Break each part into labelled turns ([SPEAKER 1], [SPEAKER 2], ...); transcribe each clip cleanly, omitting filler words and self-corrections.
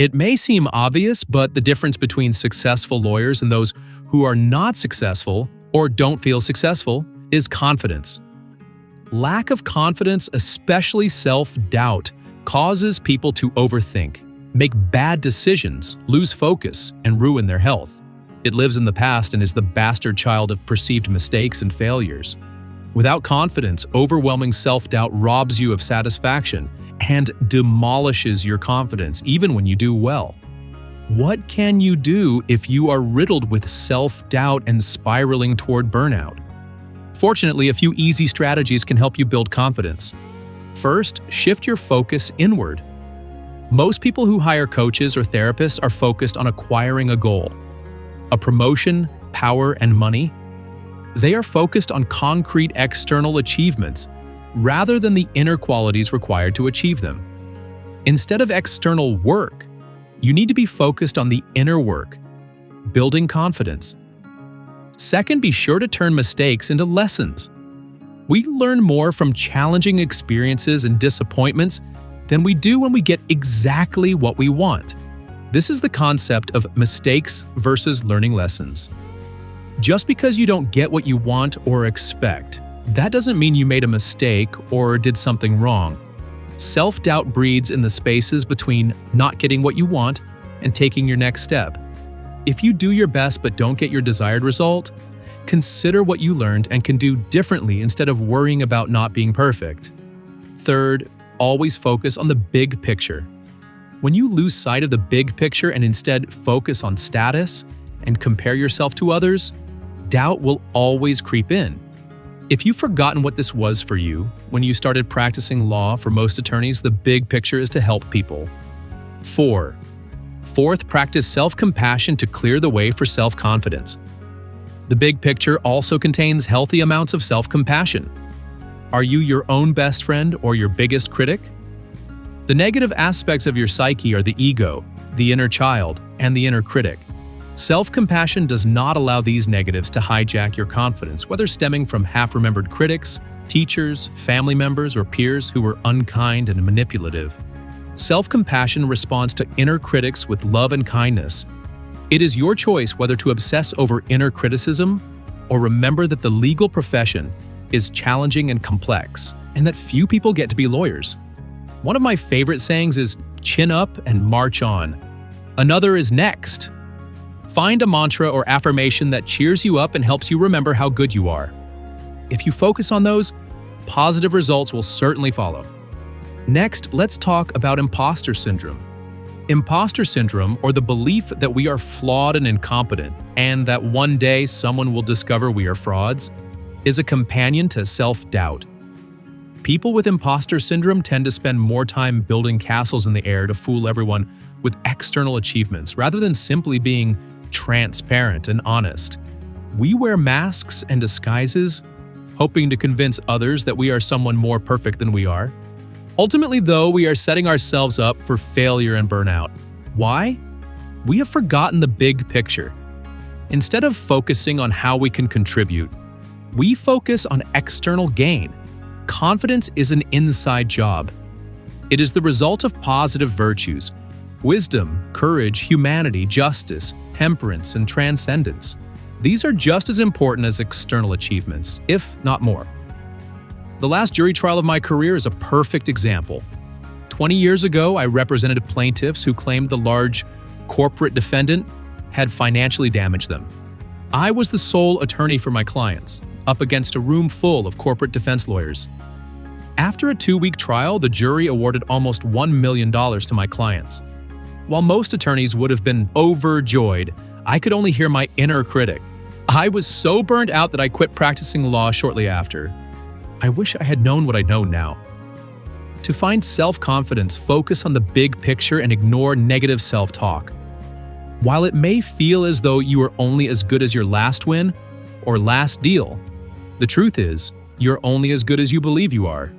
[SPEAKER 1] It may seem obvious, but the difference between successful lawyers and those who are not successful or don't feel successful is confidence. Lack of confidence, especially self-doubt, causes people to overthink, make bad decisions, lose focus, and ruin their health. It lives in the past and is the bastard child of perceived mistakes and failures. Without confidence, overwhelming self-doubt robs you of satisfaction and demolishes your confidence, even when you do well. What can you do if you are riddled with self-doubt and spiraling toward burnout? Fortunately, a few easy strategies can help you build confidence. First, shift your focus inward. Most people who hire coaches or therapists are focused on acquiring a goal, a promotion, power, and money. They are focused on concrete external achievements rather than the inner qualities required to achieve them. Instead of external work, you need to be focused on the inner work, building confidence. Second, be sure to turn mistakes into lessons. We learn more from challenging experiences and disappointments than we do when we get exactly what we want. This is the concept of mistakes versus learning lessons. Just because you don't get what you want or expect, that doesn't mean you made a mistake or did something wrong. Self-doubt breeds in the spaces between not getting what you want and taking your next step. If you do your best but don't get your desired result, consider what you learned and can do differently instead of worrying about not being perfect. Third, always focus on the big picture. When you lose sight of the big picture and instead focus on status and compare yourself to others, doubt will always creep in. If you've forgotten what this was for you, when you started practicing law, for most attorneys, the big picture is to help people. Fourth, practice self-compassion to clear the way for self-confidence. The big picture also contains healthy amounts of self-compassion. Are you your own best friend or your biggest critic? The negative aspects of your psyche are the ego, the inner child, and the inner critic. Self-compassion does not allow these negatives to hijack your confidence, whether stemming from half-remembered critics, teachers, family members, or peers who were unkind and manipulative. Self-compassion responds to inner critics with love and kindness. It is your choice whether to obsess over inner criticism or remember that the legal profession is challenging and complex, and that few people get to be lawyers. One of my favorite sayings is, "Chin up and march on." Another is, "Next." Find a mantra or affirmation that cheers you up and helps you remember how good you are. If you focus on those, positive results will certainly follow. Next, let's talk about imposter syndrome. Imposter syndrome, or the belief that we are flawed and incompetent, and that one day someone will discover we are frauds, is a companion to self-doubt. People with imposter syndrome tend to spend more time building castles in the air to fool everyone with external achievements rather than simply being transparent and honest. We wear masks and disguises, hoping to convince others that we are someone more perfect than we are. Ultimately, though, we are setting ourselves up for failure and burnout. Why? We have forgotten the big picture. Instead of focusing on how we can contribute, we focus on external gain. Confidence is an inside job. It is the result of positive virtues: wisdom, courage, humanity, justice, temperance, and transcendence. These are just as important as external achievements, if not more. The last jury trial of my career is a perfect example. 20 years ago, I represented plaintiffs who claimed the large corporate defendant had financially damaged them. I was the sole attorney for my clients, up against a room full of corporate defense lawyers. After a 2-week trial, the jury awarded almost $1 million to my clients. While most attorneys would have been overjoyed, I could only hear my inner critic. I was so burned out that I quit practicing law shortly after. I wish I had known what I know now. To find self-confidence, focus on the big picture and ignore negative self-talk. While it may feel as though you are only as good as your last win or last deal, the truth is, you're only as good as you believe you are.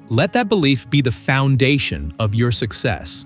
[SPEAKER 1] Let that belief be the foundation of your success.